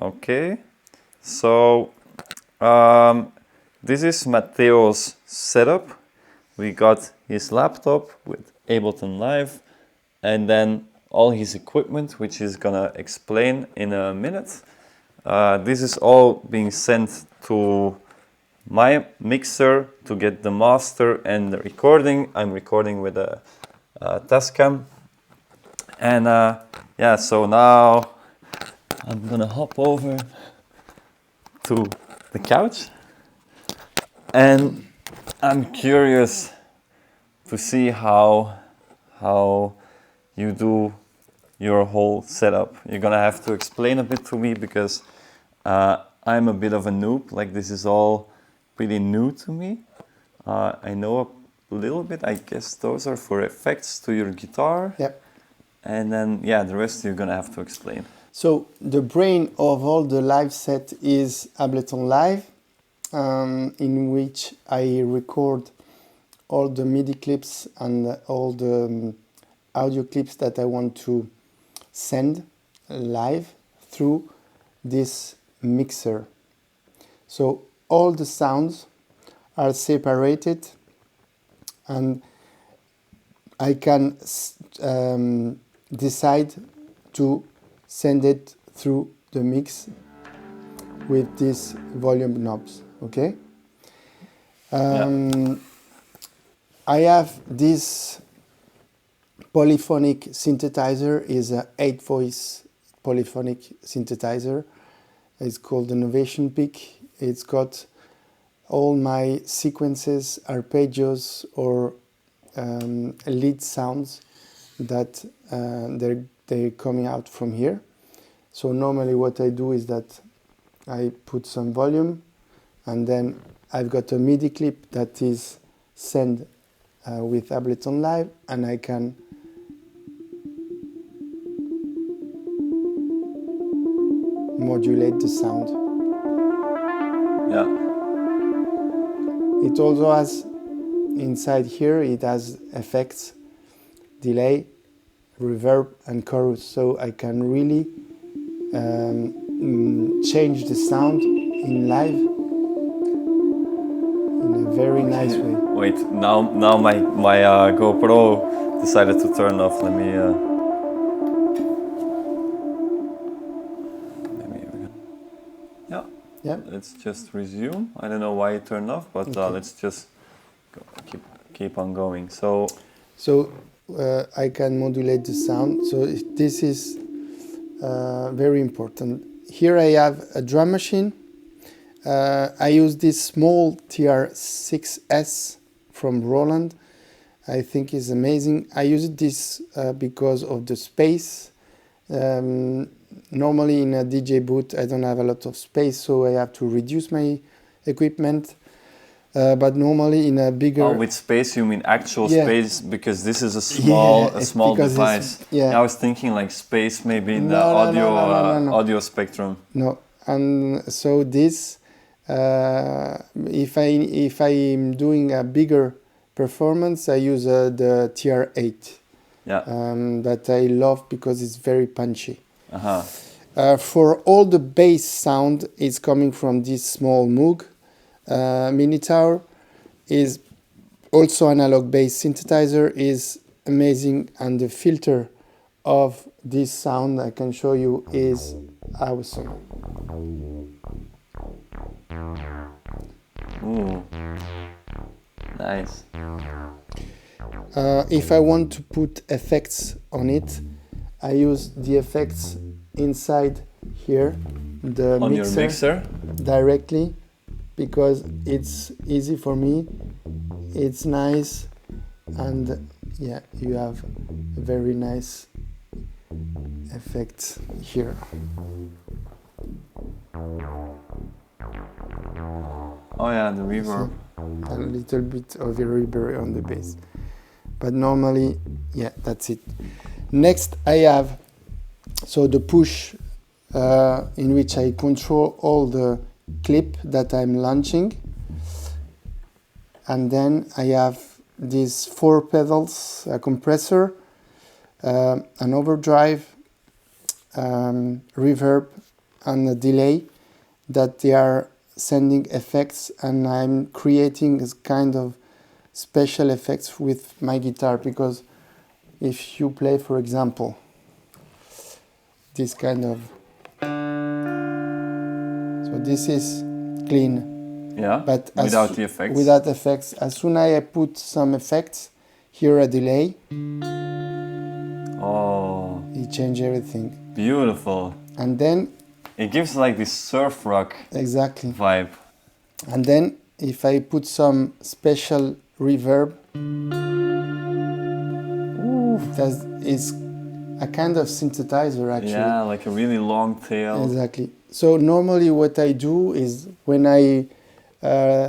Okay, so this is Matteo's setup. We got his laptop with Ableton Live, and then all his equipment, which he's gonna explain in a minute. This is all being sent to my mixer to get the master and the recording. I'm recording with a Tascam, and yeah. So now I'm gonna hop over to the couch, and I'm curious to see how you do your whole setup. You're gonna have to explain a bit to me because I'm a bit of a noob. Like, this is all pretty new to me. I know a little bit. I guess those are for effects to your guitar. Yep. And then, yeah, the rest you're gonna have to explain. So the brain of all the live set is Ableton Live, in which I record all the MIDI clips and all the audio clips that I want to send live through this mixer. So all the sounds are separated, and I can decide to send it through the mix with these volume knobs. Okay. I have this polyphonic synthesizer, is a 8-voice polyphonic synthesizer. It's called Innovation Peak. It's got all my sequences, arpeggios, or lead sounds that they're coming out from here. So normally what I do is that I put some volume, and then I've got a MIDI clip that is sent with Ableton Live, and I can modulate the sound. Yeah. It also has, inside here, it has effects, delay, reverb, and chorus, so I can really change the sound in live in a very nice way. Wait, now my GoPro decided to turn off. Let me. Yeah. Yeah. Let's just resume. I don't know why it turned off, but Okay. let's just keep on going. So I can modulate the sound. So this is very important. Here I have a drum machine. I use this small TR6S from Roland. I think it's amazing. I use this because of the space. Normally in a DJ booth I don't have a lot of space, so I have to reduce my equipment. But normally in a bigger... Oh, with space you mean actual Yeah. space, because this is a small device. Yeah. I was thinking like space maybe in the No. audio spectrum. No, and so this, if I'm doing a bigger performance, I use the TR8. Yeah. That I love because it's very punchy. Uh-huh. For all the bass sound is coming from this small Moog Minotaur. Is also analog bass synthesizer, is amazing, and the filter of this sound I can show you is awesome. Ooh. Nice. If I want to put effects on it, I use the effects inside here, the On your mixer? directly, because it's easy for me, it's nice, and yeah, you have a very nice effect here. Oh yeah, the reverb. A little bit of a reverb on the bass, but normally, yeah, that's it. Next I have the push, in which I control all the clip that I'm launching, and then I have these 4 pedals, a compressor, an overdrive, reverb, and a delay that they are sending effects, and I'm creating this kind of special effects with my guitar, because if you play, for example, this kind of, so this is clean, Yeah, but without the effects. Without effects. As soon as I put some effects, here a delay, Oh, it changes everything. beautiful. And then It gives like this surf rock exactly. vibe. And then if I put some special reverb, it's a kind of synthesizer actually. Yeah, like a really long tail. Exactly. So normally what I do is when I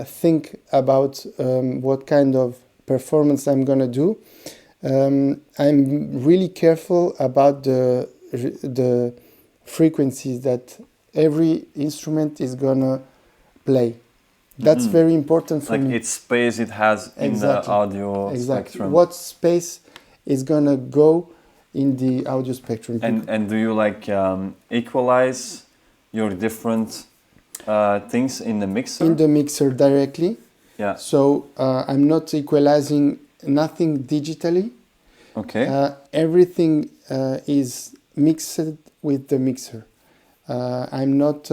think about what kind of performance I'm gonna do, I'm really careful about the frequencies that every instrument is gonna play. That's very important for me. Like its space it has in the audio spectrum. What space is gonna go in the audio spectrum? And do you like equalize your different things in the mixer? In the mixer directly. Yeah. So I'm not equalizing nothing digitally. Okay. Everything is mixed with the mixer. I'm not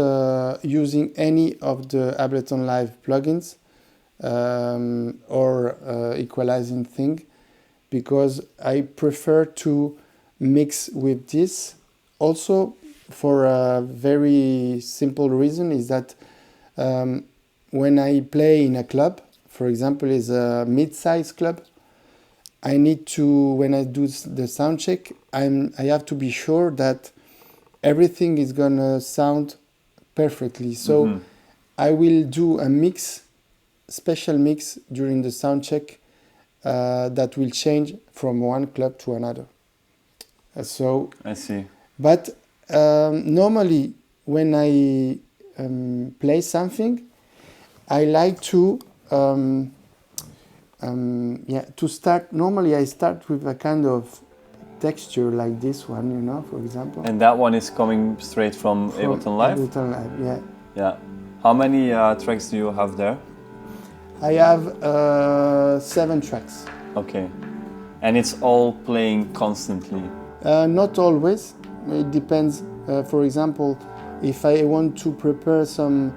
using any of the Ableton Live plugins or equalizing thing, because I prefer to mix with this. Also, for a very simple reason, is that when I play in a club, for example, is a mid-size club, I need to, when I do the sound check, I have to be sure that everything is gonna sound perfectly. So I will do a mix, special mix during the sound check that will change from one club to another. So I see. But normally when I play something, I like to to start. Normally I start with a kind of texture like this one, you know, for example. And that one is coming straight from Ableton Live? Ableton Live, yeah. Yeah. How many tracks do you have there? I have 7 tracks. Okay. And it's all playing constantly? Not always. It depends. For example, if I want to prepare some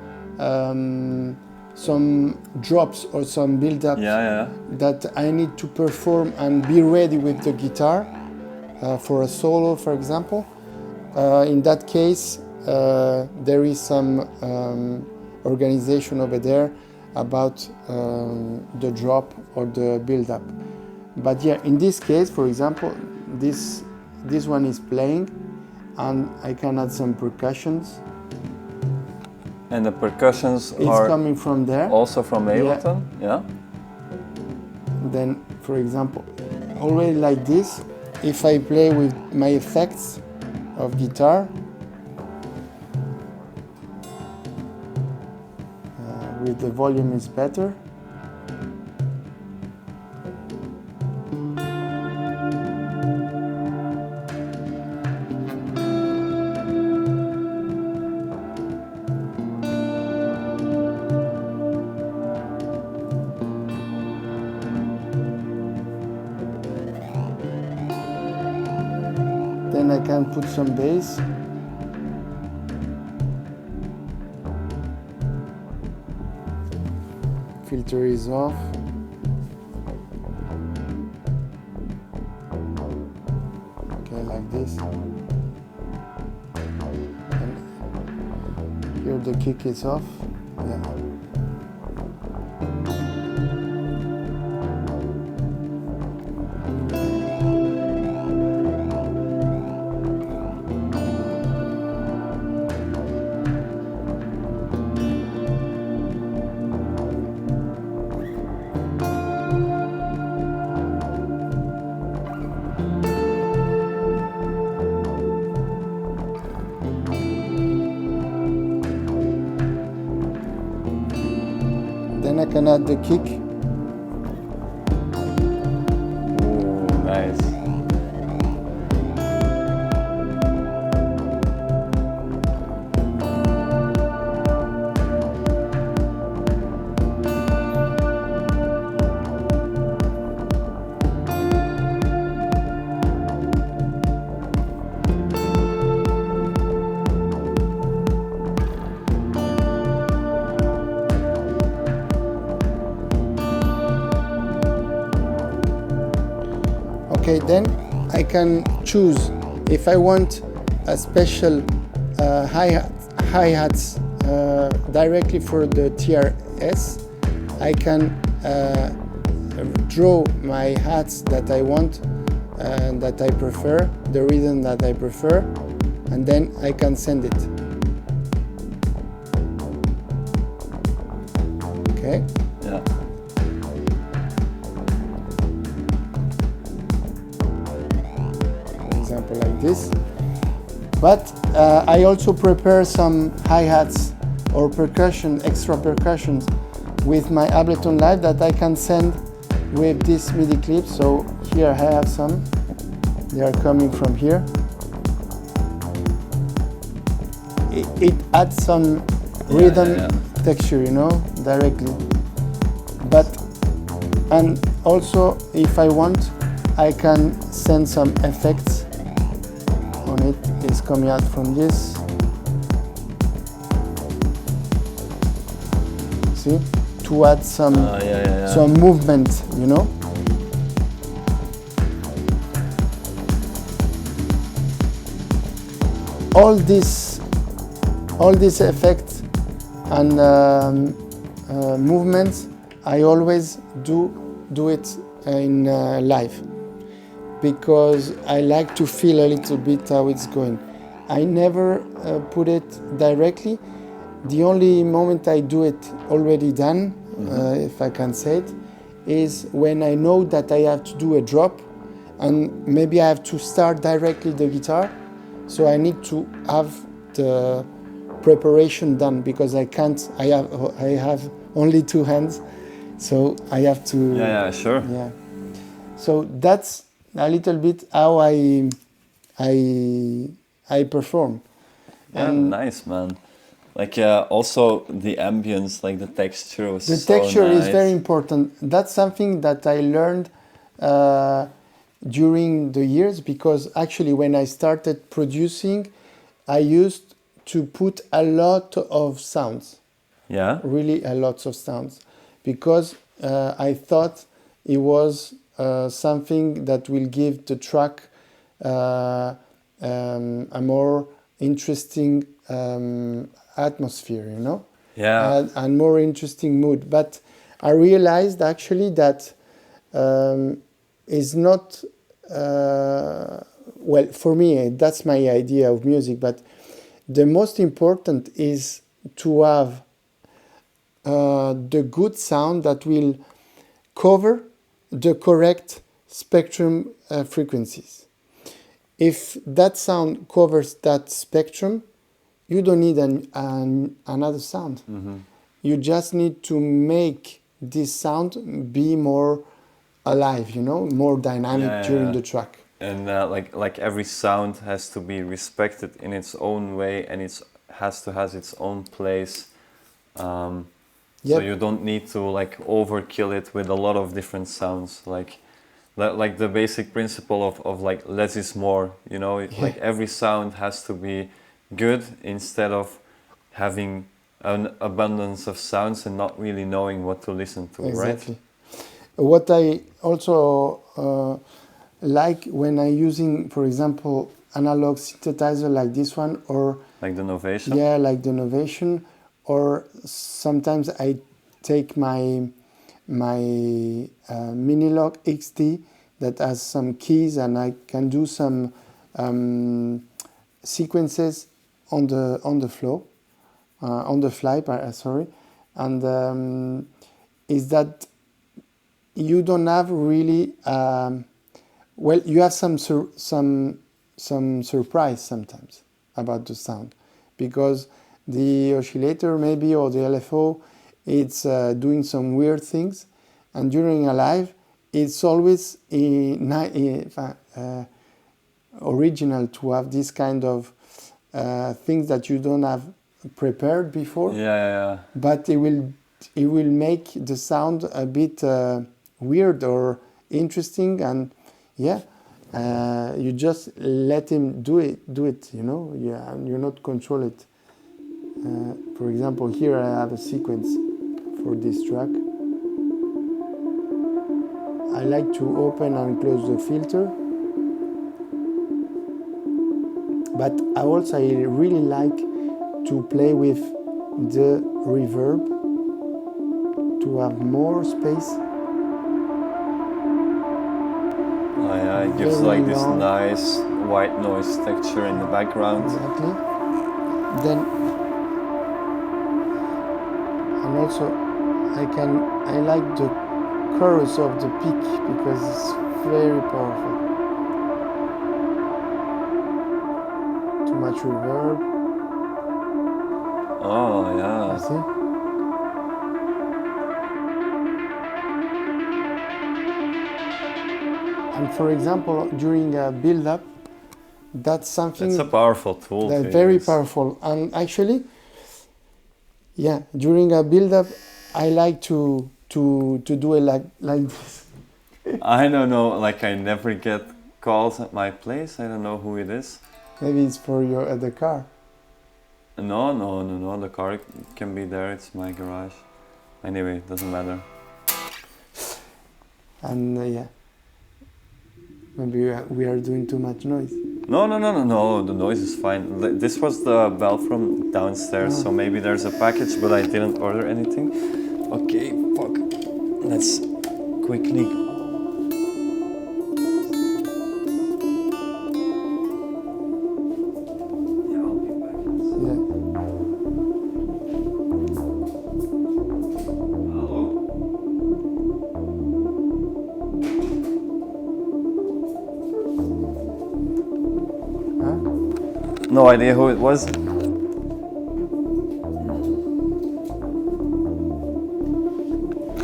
drops or some build-up that I need to perform and be ready with the guitar for a solo, for example, in that case, there is some organization over there about the drop or the build-up. But yeah, in this case, for example, this one is playing, and I can add some percussions. And the percussions are coming from there. Also from Ableton? Yeah. Then, for example, already like this, if I play with my effects of guitar, with the volume is better. Then I can put some bass. Filter is off. Okay, like this. And here the kick is off. Yeah. Then I can add the kick. Ooh, nice. then I can choose if I want a special hi-hats directly for the TRS. I can draw my hats that I want and that I prefer, the rhythm that I prefer, and then I can send it. Okay? Yeah. For example, like this. But I also prepare some hi-hats or percussion, extra percussions with my Ableton Live that I can send with this MIDI clip. So here I have some. They are coming from here. It adds some rhythm texture, you know, directly. But, and also if I want, I can send some effects on it. It's coming out from this. See? To add some movement, you know. All these effects and movements, I always do it in live, because I like to feel a little bit how it's going. I never put it directly. The only moment I do it already done, if I can say it, is when I know that I have to do a drop and maybe I have to start directly the guitar. So I need to have the preparation done, because I can't, I have only two hands, so I have to... Yeah, sure. Yeah. So that's a little bit how I perform. Yeah, And nice, man. Like also the ambience, like the texture was the so texture nice. is very important. That's something that I learned during the years, because actually when I started producing, I used to put a lot of sounds. Yeah? Really a lot of sounds, because I thought it was something that will give the track a more interesting atmosphere, you know? Yeah. And more interesting mood. But I realized actually that is not, well, for me, that's my idea of music, but the most important is to have the good sound that will cover the correct spectrum frequencies. If that sound covers that spectrum, you don't need another sound. You just need to make this sound be more alive, you know, more dynamic during the track. And like every sound has to be respected in its own way, and it has to has its own place. So you don't need to like overkill it with a lot of different sounds. Like the basic principle of like less is more. You know, like every sound has to be good, instead of having an abundance of sounds and not really knowing what to listen to. Exactly. Right? What I also like when I'm using, for example, analog synthesizer like this one, or like the Novation. Yeah, like the Novation, or sometimes I take my Minilogue XD that has some keys, and I can do some sequences on the flow, on the fly. Sorry, and is that you don't have really well, you have some surprise sometimes about the sound, because the oscillator maybe, or the LFO, it's doing some weird things, and during a live it's always original to have this kind of things that you don't have prepared before. But it will make the sound a bit weird or interesting, and you just let him do it, you know. And you not control it. For example, here I have a sequence for this track. I like to open and close the filter. But I really like to play with the reverb to have more space. Oh yeah, it gives Very like this long. nice white noise texture in the background. Exactly. Then, and also I like the chorus of the peak because it's very powerful. Too much reverb. Oh You yeah. see? And for example, during a build-up, that's something It's a powerful tool that's to very use. powerful. And actually, yeah, during a build-up, I like to do it like this. I don't know, like I never get calls at my place. I don't know who it is. Maybe it's for your the car. No. The car can be there. It's my garage. Anyway, it doesn't matter. And yeah, maybe we are doing too much noise. No. The noise is fine. This was the bell from downstairs, so maybe there's a package, but I didn't order anything. Okay, fuck. Let's quickly. Yeah, I'll be back. Yeah. Hello. Huh? No idea who it was.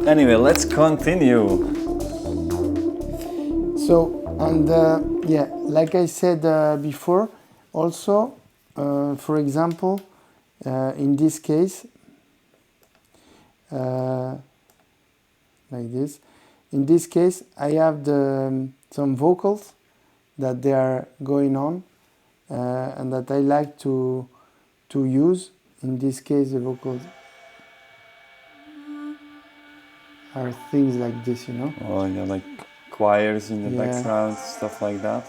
Anyway, let's continue. So, and yeah, like I said before, also, for example, in this case, like this, in this case, I have some vocals that they are going on and that I like to use. In this case, the vocals are things like this, you know? Oh yeah, like choirs in the Yeah. background, stuff like that.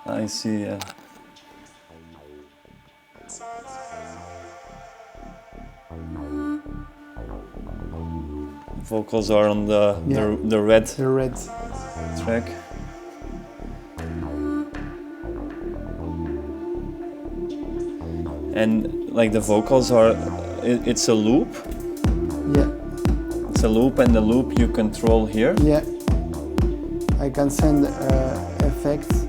I see. Vocals are on the red The red. track. And like the vocals are, it's a loop. Yeah. It's a loop, and the loop you control here. Yeah. I can send effects.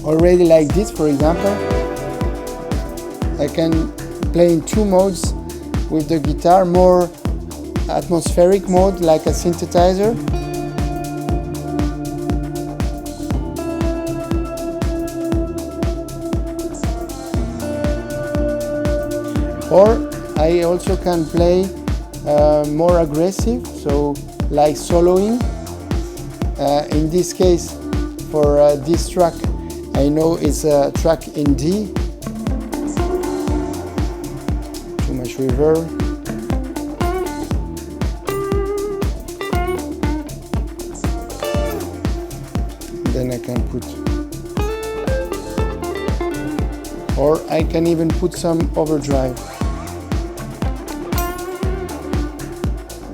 Already like this, for example, I can play in two modes with the guitar, more atmospheric mode like a synthesizer, or I also can play more aggressive, so like soloing. In this case, for this track, I know it's a track in D. Too much reverb. Then I can put, or I can even put some overdrive.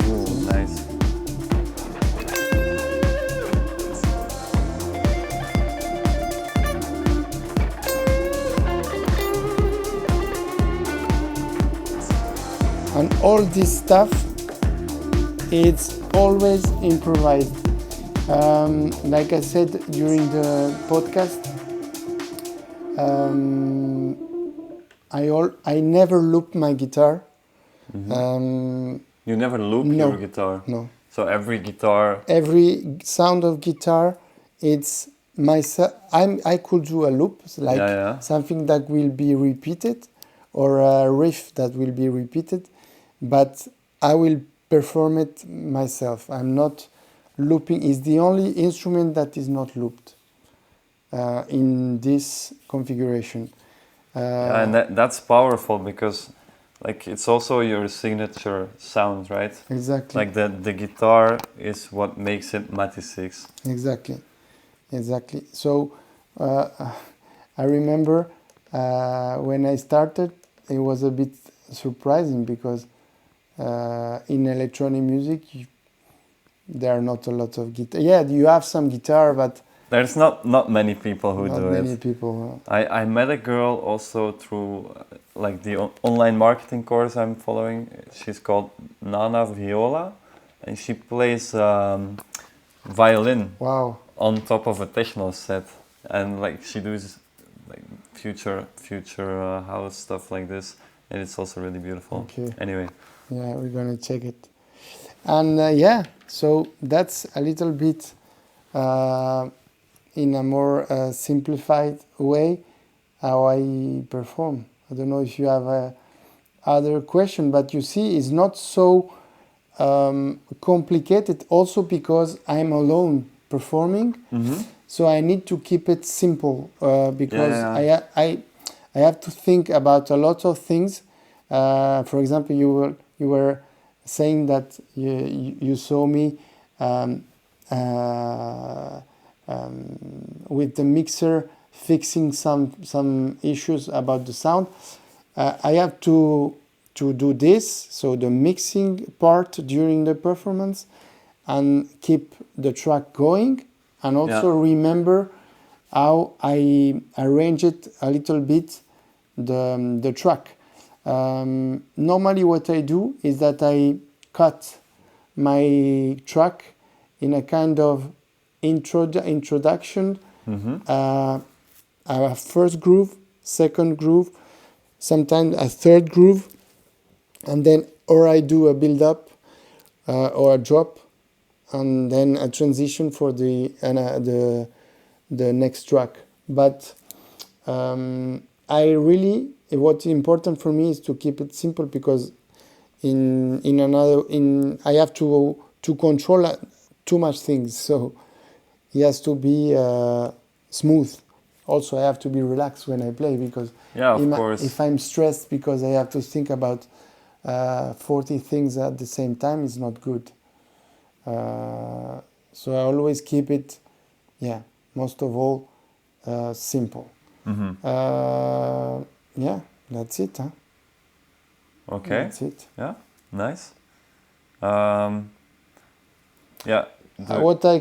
Ooh, nice. And all this stuff, it's always improvised. Like I said during the podcast, I never loop my guitar. You never loop No. your guitar. No. So every guitar. Every sound of guitar, it's myself. I could do a loop, like Yeah. something that will be repeated, or a riff that will be repeated, but I will perform it myself. I'm not looping. It's the only instrument that is not looped. in this configuration. Yeah, and that's powerful because like it's also your signature sound, right? Exactly. Like the guitar is what makes it Mattisix. Exactly. So I remember when I started, it was a bit surprising because in electronic music there are not a lot of guitar. Yeah, you have some guitar, but There's not many people who not do many it. people. I met a girl also through like the online marketing course I'm following. She's called Nana Viola, and she plays violin Wow. on top of a techno set, and like she does like future house stuff like this, and it's also really beautiful. Okay. Anyway, Yeah, we're gonna check it. And yeah, so that's a little bit in a more simplified way how I perform. I don't know if you have a other question, but you see, it's not so complicated. Also because I'm alone performing, so I need to keep it simple because Yeah. I have to think about a lot of things. For example, you were saying that you saw me with the mixer fixing some issues about the sound. I have to do this, so the mixing part during the performance, and keep the track going, and also remember how I arrange it a little bit, the track. Normally what I do is that I cut my track in a kind of introduction, a first groove, second groove, sometimes a third groove, and then or I do a build up or a drop, and then a transition for the next track. But I really, what's important for me is to keep it simple, because I have to control too much things, so it has to be smooth. Also, I have to be relaxed when I play, because of course. if I'm stressed because I have to think about 40 things at the same time, it's not good. So I always keep it, most of all, simple. Yeah, that's it. Huh? Okay. That's it. Yeah, nice. Yeah. What I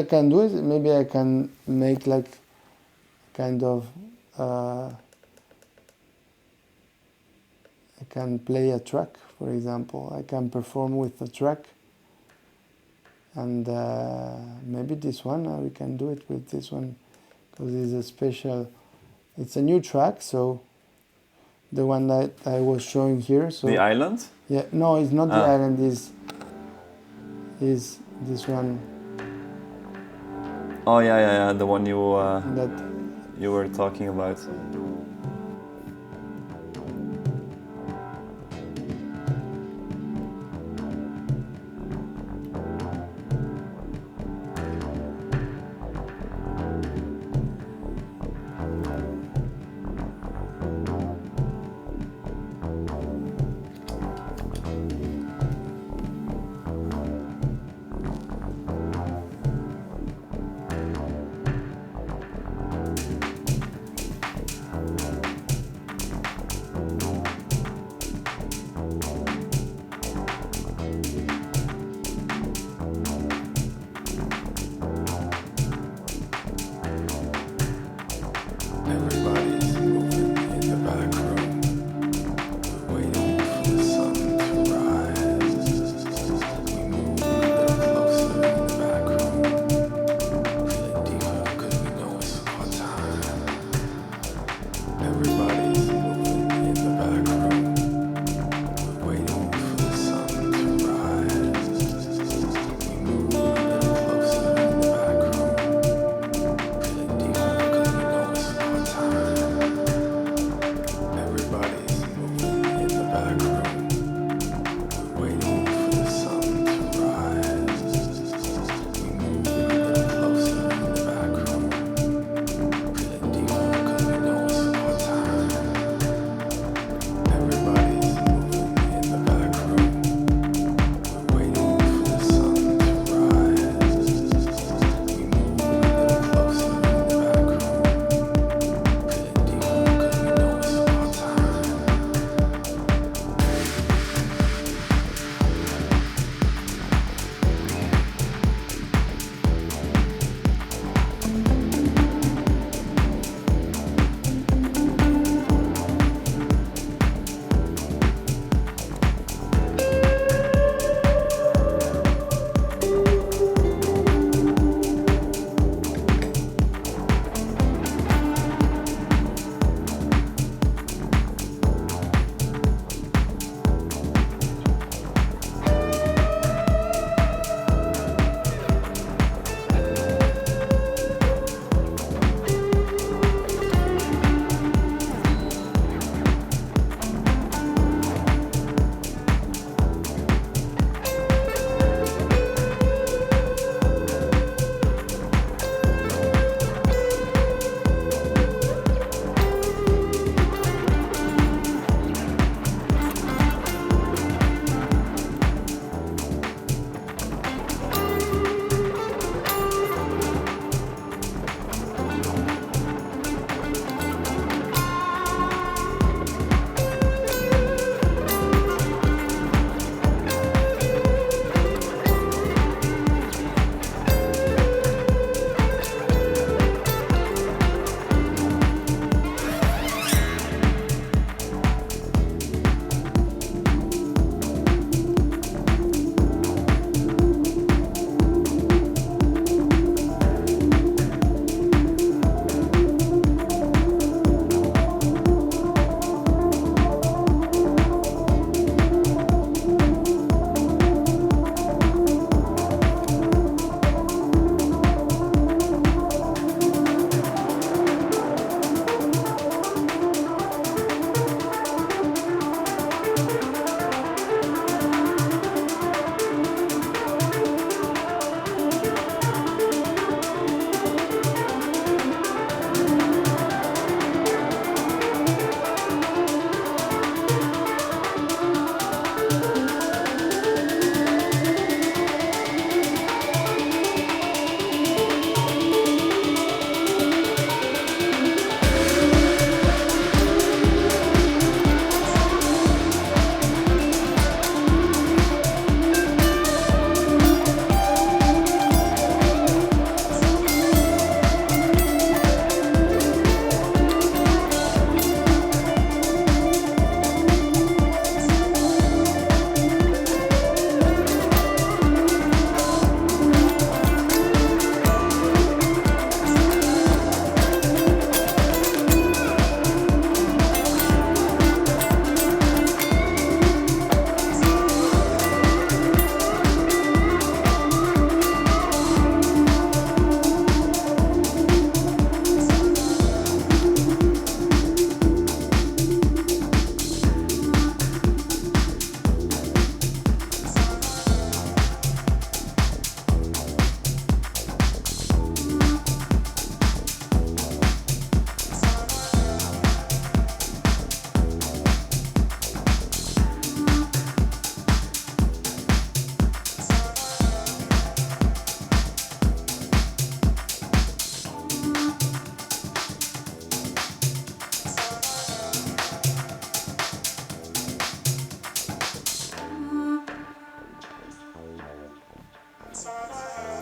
can do is maybe I can make like kind of I can play a track, for example. I can perform with a track, and maybe this one we can do it with this one, because it's a special. It's a new track, so the one that I was showing here. So the island? Yeah, no, it's not the island. Is this one? Oh yeah, the one you That you were talking about.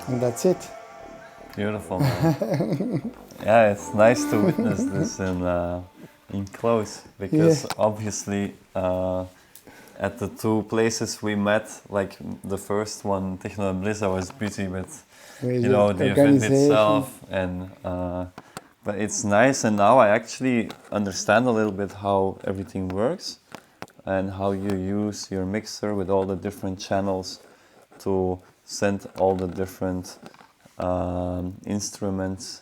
And that's it. Beautiful, man. Yeah, it's nice to witness this in close, because obviously at the two places we met, like the first one, Techno Bliss, I was busy with the event itself, and but it's nice, and now I actually understand a little bit how everything works and how you use your mixer with all the different channels to send all the different instruments.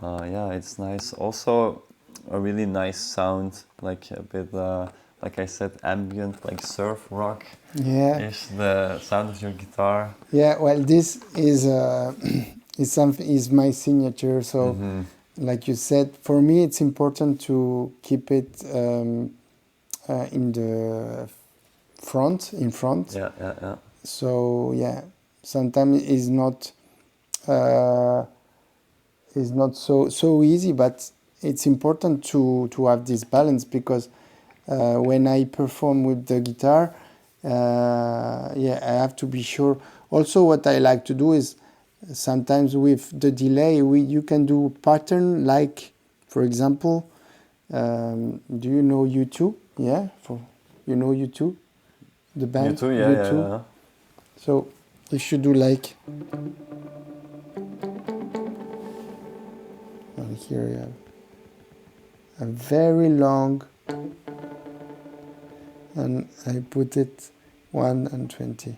Yeah, it's nice. Also, a really nice sound, like a bit, like I said, ambient, like surf rock. Yeah. Is the sound of your guitar. Yeah. Well, this is is my signature. So, like you said, for me, it's important to keep it in the in front. Yeah, yeah, yeah. So yeah, sometimes it's not so easy, but it's important to have this balance, because when I perform with the guitar, yeah, I have to be sure. Also, what I like to do is sometimes with the delay, you can do pattern, like, for example, do you know U2? Yeah, you know U2, the band. U2, yeah, U2. yeah, yeah. So if you do like, and here you have a very long, and I put it 1 and 20,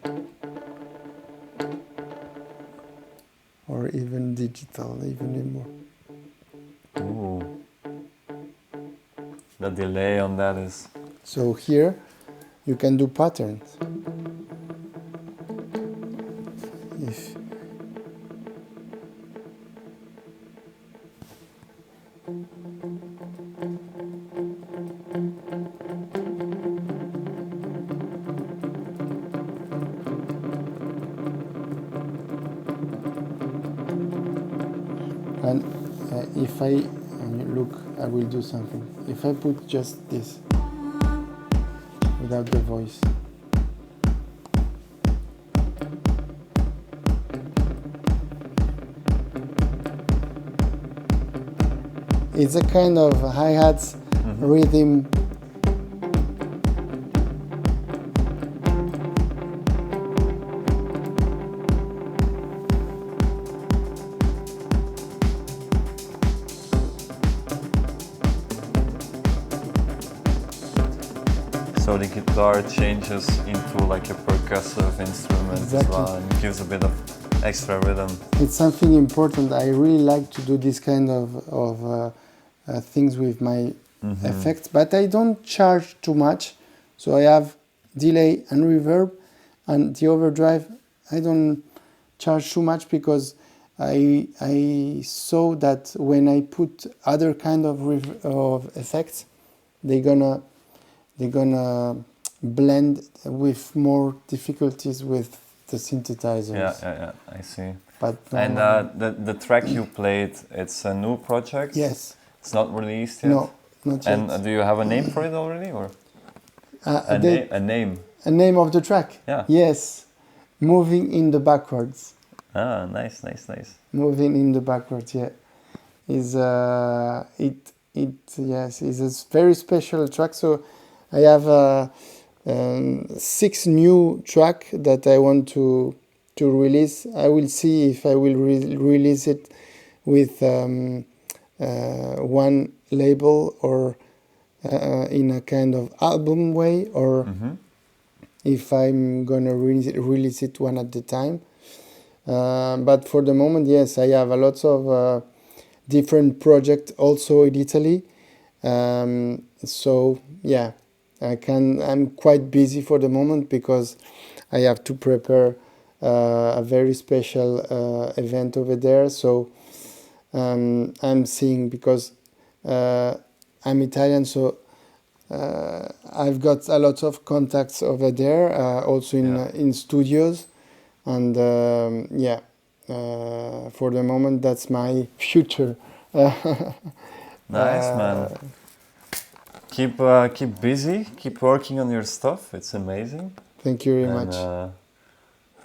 or even digital, even more. Ooh. The delay on that is... So here you can do patterns. If and if I look, I will do something. If I put just this without the voice, it's a kind of hi-hats rhythm. So the guitar changes into like a percussive instrument as well, and gives a bit of extra rhythm. It's something important. I really like to do this kind of things with my effects, but I don't charge too much. So I have delay and reverb, and the overdrive I don't charge too much, because I saw that when I put other kind of effects, they're gonna blend with more difficulties with the synthesizers. Yeah, I see. But and the track you played, it's a new project? Yes. It's not released yet? No, not yet. And do you have a name for it already, or a name? A name of the track? Yeah. Yes, Moving in the Backwards. Ah, nice. Moving in the Backwards, yeah. Is yes, is a very special track. So I have 6 new track that I want to release. I will see if I will release it with one label, or in a kind of album way, or if I'm gonna release it one at a time. But for the moment, yes, I have a lot of different projects also in Italy. So yeah, I'm quite busy for the moment, because I have to prepare a very special event over there. So I'm seeing, because I'm Italian, so I've got a lot of contacts over there, also in studios, and yeah, for the moment that's my future. Nice, man. Keep busy. Keep working on your stuff. It's amazing. Thank you very much.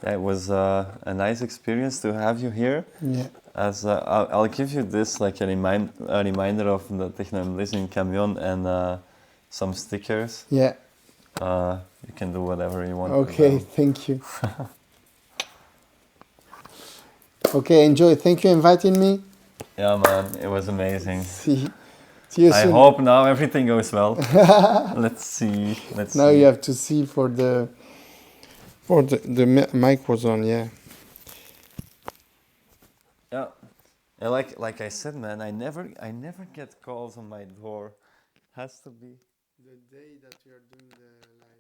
That was a nice experience to have you here. Yeah. As I'll give you this like a reminder of the Techno Bliss in Camion and some stickers. Yeah. You can do whatever you want with Okay, them. thank you. Okay, enjoy. Thank you for inviting me. Yeah, man, it was amazing. See you I soon. hope now everything goes well. Let's see. Let's Now see. you have to see for the mic was on, yeah. Yeah. And like I said, man, I never get calls on my door. Has to be. The day that we are doing the live.